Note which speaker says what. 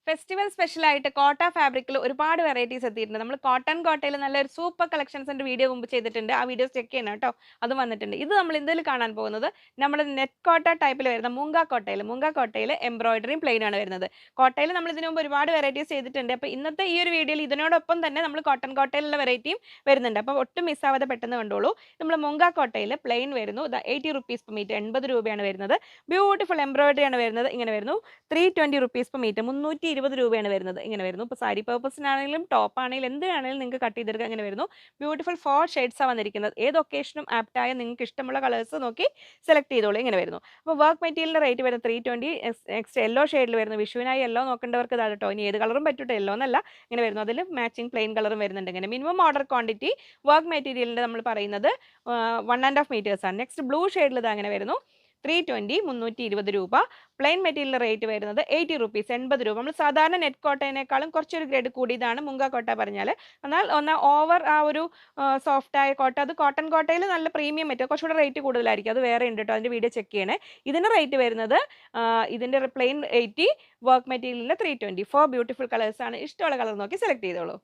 Speaker 1: Festival special ആയിട്ട് കോട്ട ഫാബ്രിക്കിൽ ഒരുപാട് വെറൈറ്റീസ് എത്തിയിട്ടുണ്ട്. നമ്മൾ കോട്ടൺ കോട്ടയിൽ നല്ലൊരു സൂപ്പർ കളക്ഷൻസിന്റെ വീഡിയോ മുമ്പ് ചെയ്തിട്ടുണ്ട്. ആ വീഡിയോസ് ചെക്ക് ചെയ്യണം കേട്ടോ. അത് വന്നിട്ടുണ്ട്. ഇത് നമ്മൾ ഇന്ത്യയിൽ കാണാൻ പോകുന്നത് നമ്മുടെ നെറ്റ് കോട്ട ടൈപ്പിൽ വരുന്ന മുങ്ക കോട്ടയിൽ എംബ്രോയിഡറിയും പ്ലെയിൻ ആണ് വരുന്നത്. കോട്ടയിൽ നമ്മൾ ഇതിനു മുമ്പ് ഒരുപാട് വെറൈറ്റീസ് ചെയ്തിട്ടുണ്ട്. അപ്പോൾ ഇന്നത്തെ ഈ ഒരു വീഡിയോയിൽ ഇതിനോടൊപ്പം തന്നെ നമ്മൾ കോട്ടൺ കോട്ടയിലുള്ള വെറൈറ്റിയും വരുന്നുണ്ട്. അപ്പോൾ ഒട്ടും മിസ്സാവാതെ പെട്ടെന്ന് കണ്ടോളൂ. നമ്മൾ മുങ്ക കോട്ടയിൽ പ്ലെയിൻ വരുന്നു. 80 റുപ്പീസ് പെർ മീറ്റർ, 80 രൂപയാണ് വരുന്നത്. ബ്യൂട്ടിഫുൾ എംബ്രോയിഡറി ആണ് വരുന്നത്. ഇങ്ങനെ വരുന്നു. 320 റുപ്പീസ് പെർ മീറ്റർ, 320 രൂപയാണ് വരുന്നത്. ഇങ്ങനെ വരുന്നു. ഇപ്പോൾ സാരി പർപ്പസിനാണെങ്കിലും ടോപ്പ് ആണെങ്കിലും എന്തിനാണെങ്കിലും നിങ്ങൾക്ക് കട്ട് ചെയ്തെടുക്കാൻ ഇങ്ങനെ വരുന്നു. ബ്യൂട്ടിഫുൾ 4 ഷെയ്ഡ്സാണ് വന്നിരിക്കുന്നത്. ഏത് ഒക്കേഷനും ആപ്റ്റായ നിങ്ങൾക്ക് ഇഷ്ടമുള്ള കളേഴ്സ് നോക്കി സെലക്ട് ചെയ്തോളൂ. ഇങ്ങനെ വരുന്നു. അപ്പോൾ വർക്ക് മെറ്റീരിയലിൻ്റെ റേറ്റ് വരുന്നത് 320. നെക്സ്റ്റ് യെല്ലോ ഷെയ്ഡിൽ വരുന്നു. വിഷുവിനായി യെല്ലോ നോക്കേണ്ടവർക്ക് ഇതാണ് കേട്ടോ. ഇനി ഏത് കളറും പറ്റൂട്ടോ, യെല്ലോ എന്നല്ല. ഇങ്ങനെ വരുന്നു. അതിൽ മാച്ചിങ് പ്ലെയിൻ കളറും വരുന്നുണ്ട്. ഇങ്ങനെ മിനിമം ഓർഡർ ക്വാണ്ടിറ്റി വർക്ക് മെറ്റീരിയലിൻ്റെ നമ്മൾ പറയുന്നത് 1.5 മീറ്റേഴ്സ് ആണ്. നെക്സ്റ്റ് ബ്ലൂ ഷെയ്ഡിൽ ഇത് അങ്ങനെ വരുന്നു. 320, 320 രൂപ. പ്ലെയിൻ മെറ്റീരിയൽ റേറ്റ് വരുന്നത് 80 റുപ്പീസ്, 80 രൂപ. നമ്മൾ സാധാരണ നെറ്റ് കോട്ടയിനേക്കാളും കുറച്ചൊരു ഗ്രേഡ് കൂടിയതാണ് മുങ്ക കോട്ട പറഞ്ഞാൽ. എന്നാൽ ഓവർ ആ ഒരു സോഫ്റ്റായ കോട്ട, അത് കോട്ടൺ കോട്ടയിൽ നല്ല പ്രീമിയം മെറ്റീരിയൽ, കുറച്ചുകൂടെ റേറ്റ് കൂടുതലായിരിക്കും. അത് വേറെ ഉണ്ട് കേട്ടോ, അതിൻ്റെ വീഡിയോ ചെക്ക് ചെയ്യണേ. ഇതിന് റേറ്റ് വരുന്നത് ഇതിൻ്റെ പ്ലെയിൻ 80, വർക്ക് മെറ്റീരിയലിൻ്റെ 320. 4 ബ്യൂട്ടിഫുൾ കളേഴ്സാണ്. ഇഷ്ടമുള്ള കളർ നോക്കി സെലക്ട് ചെയ്തോളൂ.